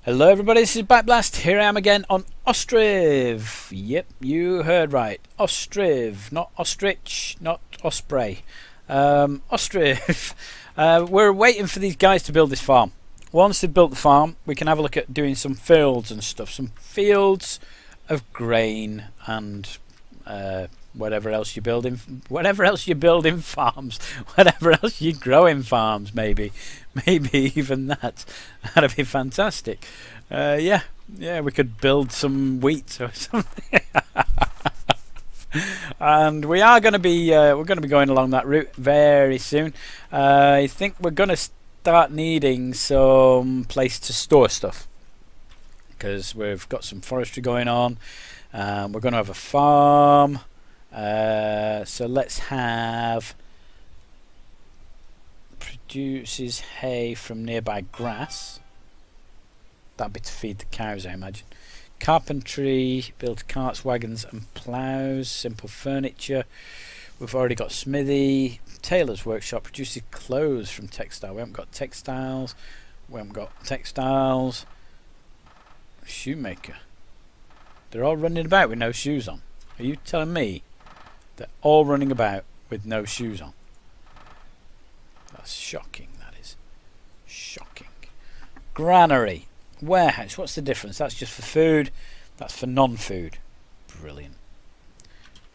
Hello everybody, this is Backblast. Here I am again on Ostriv. Yep, you heard right. Ostriv, not ostrich, not osprey. Ostriv. We're waiting for these guys to build this farm. Once they've built the farm, we can have a look at doing some fields and stuff. Some fields of grain and whatever else you build in farms, whatever else you grow in farms, maybe even that. That'd be fantastic. Yeah, we could build some wheat or something. And we are going to be going along that route very soon. I think we're going to start needing some place to store stuff because we've got some forestry going on. We're going to have a farm. So let's have produces hay from nearby grass. That'd be to feed the cows, I imagine. Carpentry, builds carts, wagons and ploughs. Simple furniture. We've already got smithy. Tailor's workshop produces clothes from textile. We haven't got textiles. Shoemaker. They're all running about with no shoes on. Are you telling me they're all running about with no shoes on? That's shocking, that is. Shocking. Granary. Warehouse. What's the difference? That's just for food. That's for non-food. Brilliant.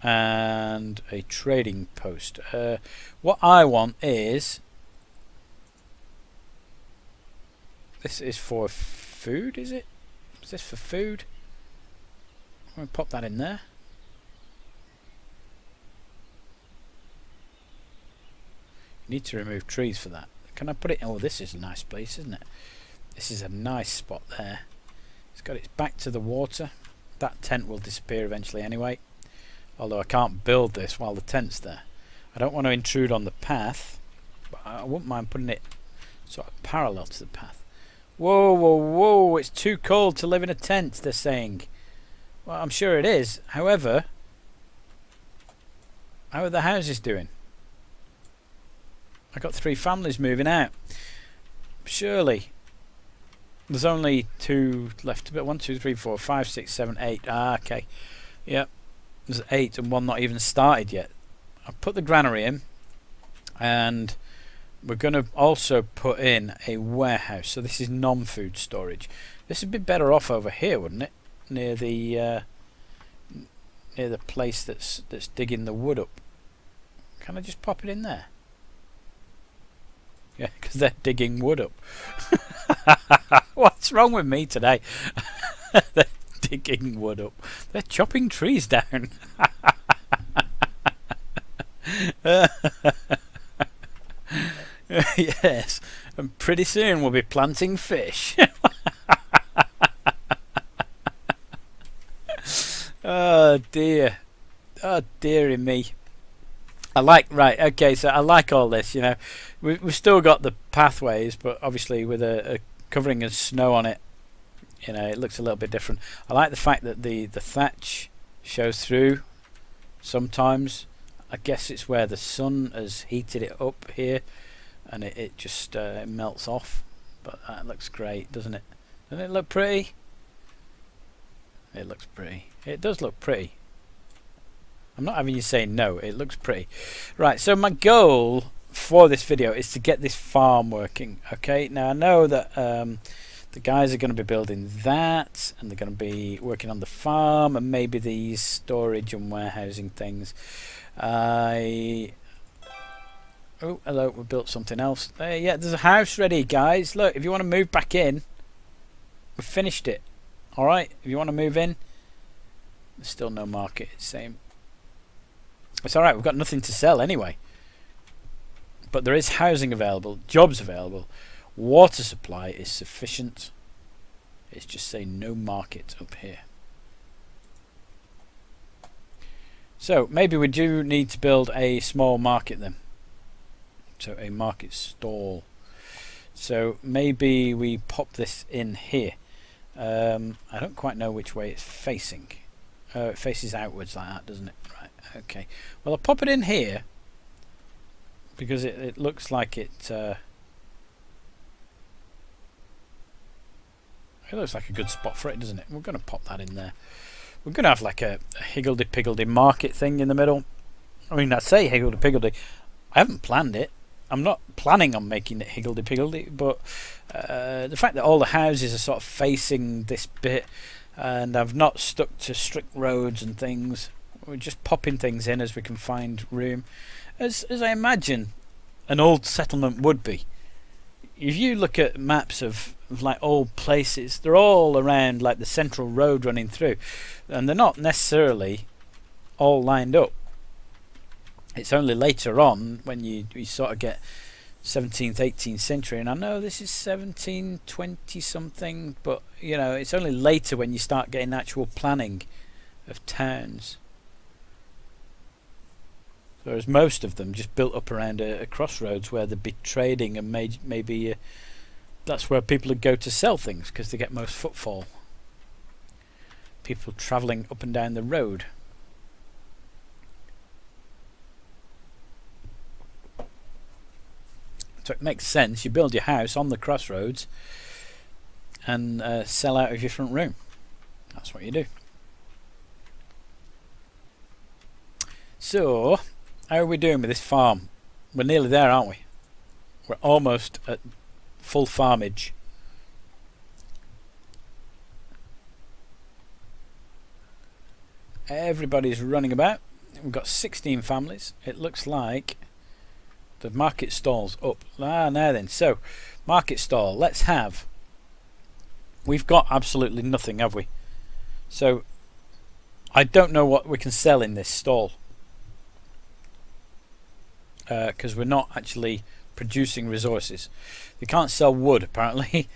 And a trading post. What I want is... This is for food, is it? Is this for food? I'm going to pop that in there. You need to remove trees for that. Can I put it? Oh, this is a nice place, isn't it? This is a nice spot there. It's got its back to the water. That tent will disappear eventually anyway. Although I can't build this while the tent's there. I don't want to intrude on the path, but I wouldn't mind putting it sort of parallel to the path. Whoa, it's too cold to live in a tent, they're saying. Well, I'm sure it is. However, how are the houses doing? I got 3 families moving out. Surely there's only 2 left. But 1, 2, 3, 4, 5, 6, 7, 8. Ah, okay. Yep. There's 8 and 1 not even started yet. I've put the granary in, and we're going to also put in a warehouse. So this is non-food storage. This would be better off over here, wouldn't it? Near the place that's digging the wood up. Can I just pop it in there? Yeah, because they're digging wood up. What's wrong with me today? They're digging wood up. They're chopping trees down. Yes, and pretty soon we'll be planting fish. Oh dear. Oh dearie me. Right, okay, so I like all this, you know. We've still got the pathways, but obviously with a covering of snow on it, you know, it looks a little bit different. I like the fact that the thatch shows through sometimes. I guess it's where the sun has heated it up here, and it just it melts off. But that looks great, doesn't it? Doesn't it look pretty? It looks pretty. It does look pretty. I'm not having you say no, it looks pretty. Right, so my goal for this video is to get this farm working. Okay, now I know that the guys are going to be building that, and they're going to be working on the farm, and maybe these storage and warehousing things. Oh, hello, we built something else. Yeah, there's a house ready, guys. Look, if you want to move back in, we've finished it. Alright, if you want to move in, there's still no market, it's saying. It's alright, we've got nothing to sell anyway. But there is housing available, jobs available, water supply is sufficient. It's just saying no market up here. So maybe we do need to build a small market then. So a market stall. So maybe we pop this in here. I don't quite know which way it's facing. It faces outwards like that, doesn't it? Right, okay. Well, I'll pop it in here because it looks like it It looks like a good spot for it, doesn't it? We're going to pop that in there. We're going to have like a higgledy-piggledy market thing in the middle. I mean, I say higgledy-piggledy. I haven't planned it. I'm not planning on making it higgledy-piggledy, but the fact that all the houses are sort of facing this bit, and I've not stuck to strict roads and things. We're just popping things in as we can find room, as I imagine an old settlement would be. If you look at maps of like old places, they're all around like the central road running through, and they're not necessarily all lined up. It's only later on when you sort of get 17th, 18th century, and I know this is 1720 something, but you know, it's only later when you start getting actual planning of towns. Whereas most of them just built up around a crossroads where they'd be trading, and maybe that's where people would go to sell things because they get most footfall. People travelling up and down the road. So it makes sense. You build your house on the crossroads and sell out of your front room. That's what you do. So, how are we doing with this farm? We're nearly there, aren't we? We're almost at full farmage. Everybody's running about. We've got 16 families. It looks like the market stall's up. Now then, so market stall. Let's have. We've got absolutely nothing, have we? So I don't know what we can sell in this stall because we're not actually producing resources. They can't sell wood apparently.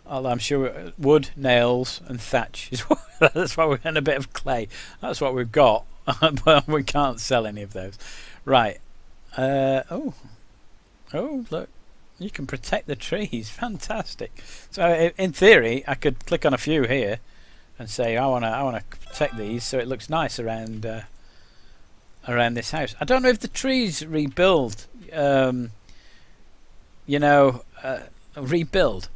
Although I'm sure wood, nails, and thatch is that's why we're in a bit of clay. That's what we've got, but we can't sell any of those. Right. Oh, look, you can protect the trees. Fantastic. So in theory I could click on a few here and say I want to protect these so it looks nice around around this house. I don't know if the trees rebuild, rebuild.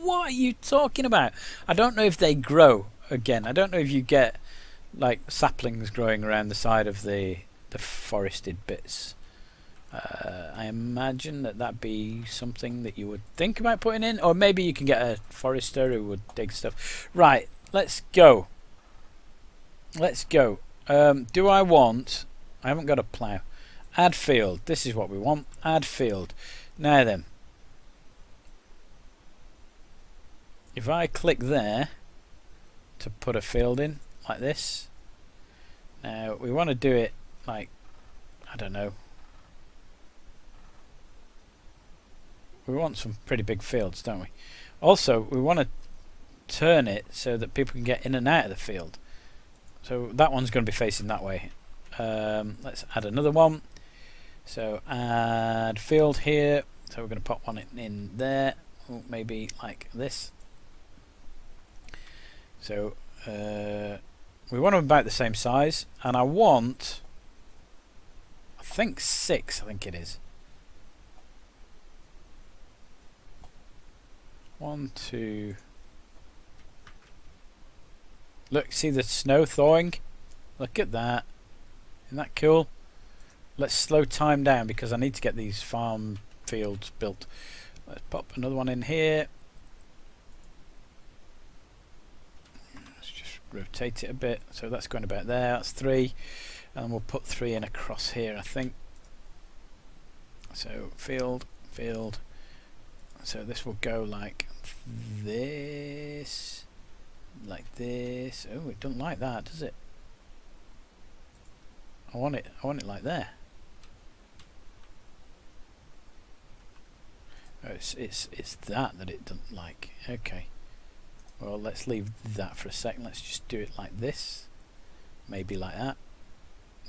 What are you talking about? I don't know if they grow again. I don't know if you get like saplings growing around the side of the forested bits. I imagine that'd be something that you would think about putting in, or maybe you can get a forester who would dig stuff. Right, let's go. Do I want, I haven't got a plough. Add field. This is what we want. Add field. Now then, if I click there to put a field in like this, now we want to do it like, I don't know, we want some pretty big fields, don't we? Also we want to turn it so that people can get in and out of the field, so that one's going to be facing that way. Let's add another one. So add field here, so we're going to pop one in there, maybe like this. So we want them about the same size, and I want, I think 6, I think it is. 1, 2. Look, see the snow thawing? Look at that. Isn't that cool? Let's slow time down because I need to get these farm fields built. Let's pop another one in here. Let's just rotate it a bit. So that's going about there. That's 3. And we'll put 3 in across here, I think. So field. So this will go like this. Like this. Oh, it doesn't like that, does it? I want it like there. Oh, it's that it doesn't like. Okay. Well, let's leave that for a second. Let's just do it like this. Maybe like that.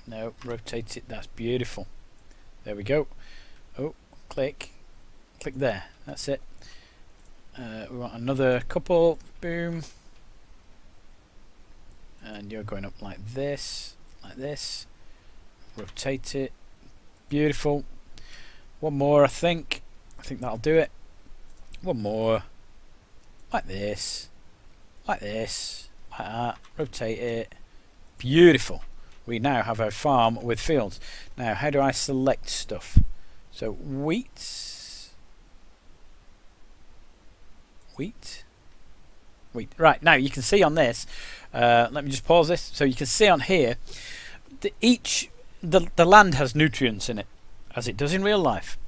No, rotate it. That's beautiful. There we go. Oh, click there. That's it. We want another couple. Boom. And you're going up like this. Rotate it. Beautiful. One more, I think. I think that'll do it. One more. like this, like this, like that. Rotate it. Beautiful. We now have a farm with fields. Now, how do I select stuff? So wheat. Right, now you can see on this, let me just pause this. So you can see on here, the land has nutrients in it, as it does in real life.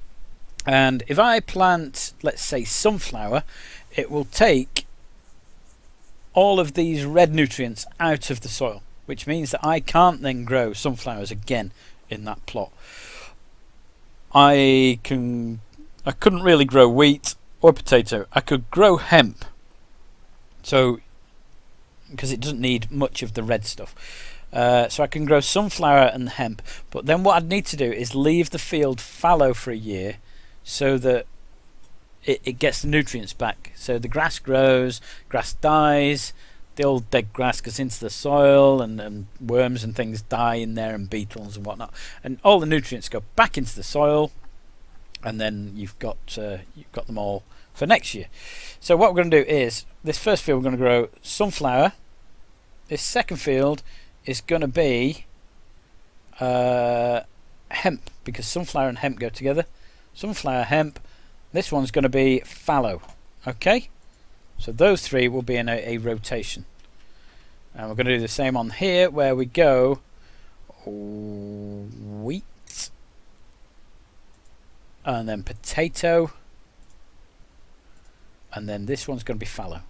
And if I plant, let's say, sunflower, it will take all of these red nutrients out of the soil, which means that I can't then grow sunflowers again in that plot. I couldn't really grow wheat or potato. I could grow hemp, so because it doesn't need much of the red stuff. So I can grow sunflower and hemp, but then what I'd need to do is leave the field fallow for a year so that it gets the nutrients back. So the grass grows, grass dies, the old dead grass goes into the soil, and worms and things die in there, and beetles and whatnot, and all the nutrients go back into the soil, and then you've got them all for next year. So what we're going to do is, this first field we're going to grow sunflower. This second field is going to be hemp, because sunflower and hemp go together. Sunflower, hemp. This one's going to be fallow. Okay, so those three will be in a rotation, and we're going to do the same on here, where we go wheat, and then potato, and then this one's going to be fallow.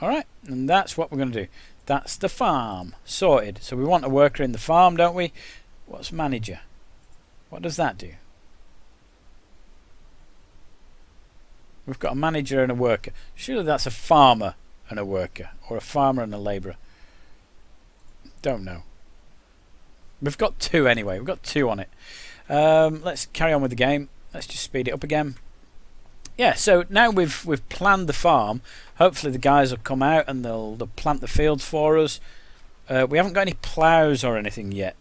Alright, and that's what we're going to do. That's the farm sorted. So we want a worker in the farm, don't we? What's manager? What does that do? We've got a manager and a worker. Surely that's a farmer and a worker, or a farmer and a labourer. Don't know. We've got two anyway. We've got two on it. Let's carry on with the game. Let's just speed it up again. Yeah, so now we've planned the farm. Hopefully the guys will come out and they'll plant the fields for us. We haven't got any ploughs or anything yet,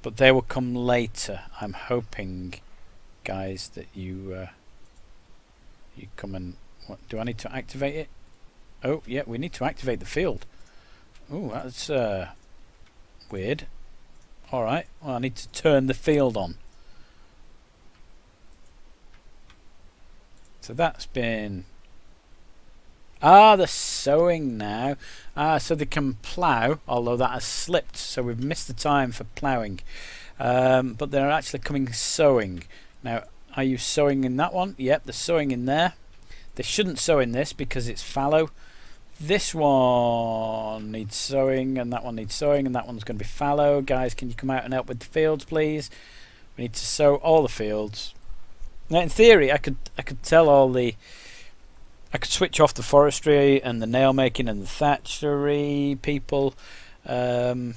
but they will come later. I'm hoping, guys, that you come and... What, do I need to activate it? Oh, yeah, we need to activate the field. Oh, that's weird. Alright, well, I need to turn the field on. So that's been... the sowing now. So they can plough, although that has slipped, so we've missed the time for ploughing. But they're actually coming sowing. Now, are you sowing in that one? Yep, they're sowing in there. They shouldn't sow in this because it's fallow. This one needs sowing, and that one needs sowing, and that one's going to be fallow. Guys, can you come out and help with the fields, please? We need to sow all the fields. Now, in theory, I could tell all the... I could switch off the forestry and the nail making and the thatchery people, so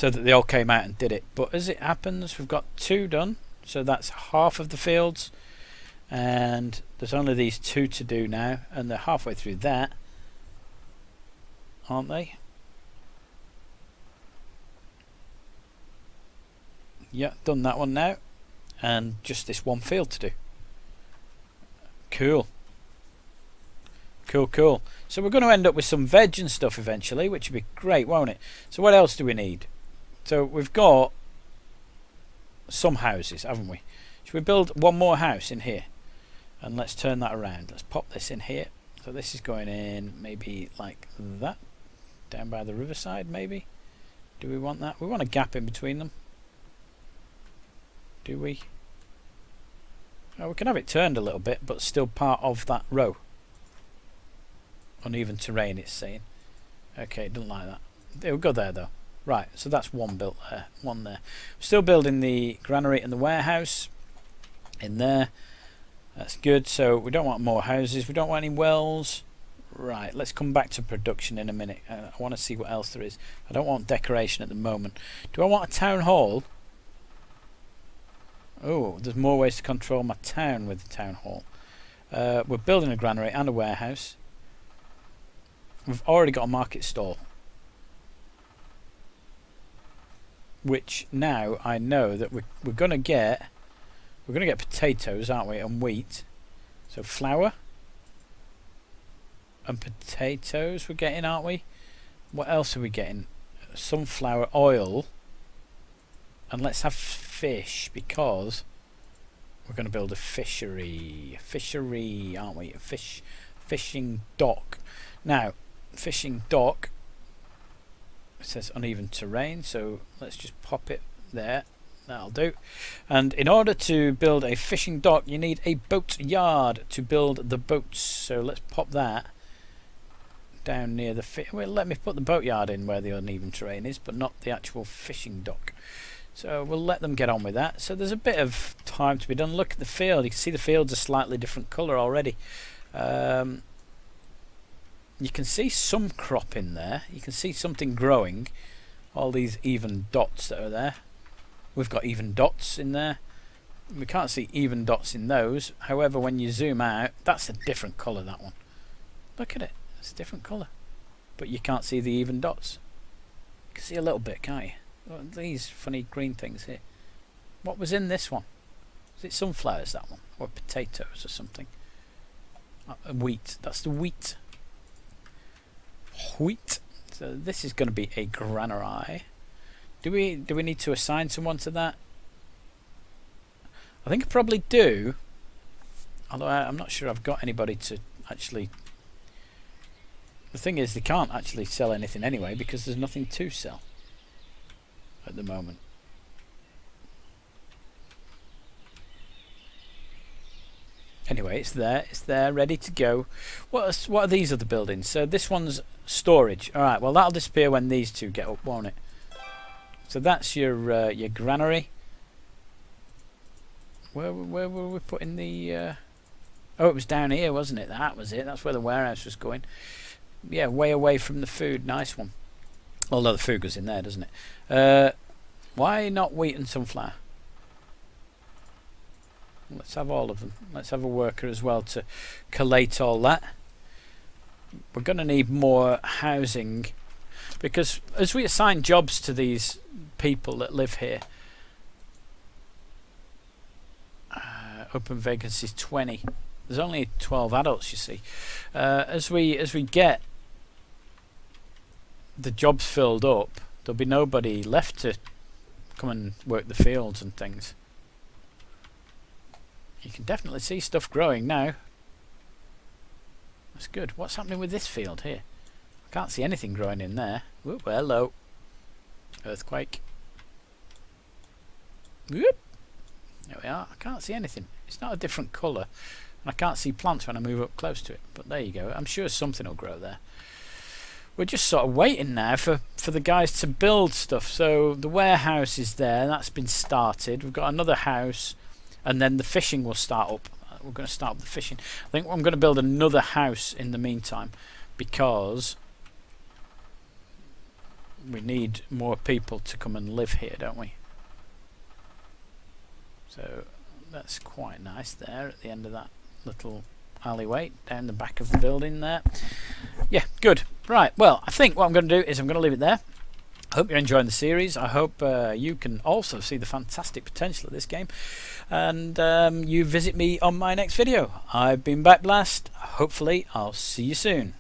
that they all came out and did it. But as it happens, we've got two done, so that's half of the fields, and there's only these two to do now, and they're halfway through that, aren't they? Yeah, done that one now, and just this one field to do. Cool. Cool. So we're going to end up with some veg and stuff eventually, which would be great, won't it? So what else do we need? So we've got some houses, haven't we? Should we build one more house in here? And let's turn that around. Let's pop this in here. So this is going in maybe like that, down by the riverside maybe. Do we want that? We want a gap in between them. Do we? Oh, we can have it turned a little bit, but still part of that row. Uneven terrain, it's saying. Okay, it doesn't like that. It'll go there though. Right, so that's one built there, one there. Still building the granary and the warehouse in there. That's good. So we don't want more houses. We don't want any wells. Right, let's come back to production in a minute. I want to see what else there is. I don't want decoration at the moment. Do I want a town hall? Oh, there's more ways to control my town with the town hall. We're building a granary and a warehouse. We've already got a market stall, which now I know that we're going to get potatoes, aren't we, and wheat. So flour, and potatoes we're getting, aren't we? What else are we getting? Sunflower oil. And let's have fish, because we're going to build a fishery. Fishery, aren't we? A fishing dock. Now, fishing dock, it says uneven terrain, so let's just pop it there. That'll do. And in order to build a fishing dock, you need a boat yard to build the boats. So let's pop that down near the well, let me put the boat yard in where the uneven terrain is, but not the actual fishing dock. So we'll let them get on with that. So there's a bit of time to be done. Look at the field. You can see the field's a slightly different colour already. You can see some crop in there. You can see something growing. All these even dots that are there. We've got even dots in there. We can't see even dots in those. However, when you zoom out, that's a different colour, that one. Look at it. It's a different colour. But you can't see the even dots. You can see a little bit, can't you? Oh, these funny green things here. What was in this one? Is it sunflowers, that one? Or potatoes or something? Wheat. That's the wheat. Wheat. So this is going to be a granary. Do we need to assign someone to that? I think I probably do. Although I'm not sure I've got anybody to actually... The thing is, they can't actually sell anything anyway because there's nothing to sell at the moment. Anyway, it's there, ready to go. What are these other buildings? So this one's storage. Alright, well that'll disappear when these two get up, won't it? So that's your granary. Where were we putting the... Oh, it was down here, wasn't it? That was it. That's where the warehouse was going. Yeah, way away from the food. Nice one. Although the food goes in there, doesn't it? Why not wheat and sunflower? Let's have all of them. Let's have a worker as well to collate all that. We're going to need more housing, because as we assign jobs to these people that live here, open vacancies 20. There's only 12 adults, you see. As we get the jobs filled up, there'll be nobody left to come and work the fields and things. You can definitely see stuff growing now. That's good. What's happening with this field here? I can't see anything growing in there. Whoop, hello. Earthquake. Whoop. There we are. I can't see anything. It's not a different colour. And I can't see plants when I move up close to it. But there you go. I'm sure something will grow there. We're just sort of waiting now for the guys to build stuff. So the warehouse is there. That's been started. We've got another house. And then the fishing will start up. We're going to start up the fishing. I think I'm going to build another house in the meantime, because we need more people to come and live here, don't we? So that's quite nice there at the end of that little alleyway down the back of the building there. Yeah, good. Right, well, I think what I'm going to do is I'm going to leave it there. I hope you're enjoying the series. I hope you can also see the fantastic potential of this game, and you visit me on my next video. I've been Backblast. Hopefully I'll see you soon.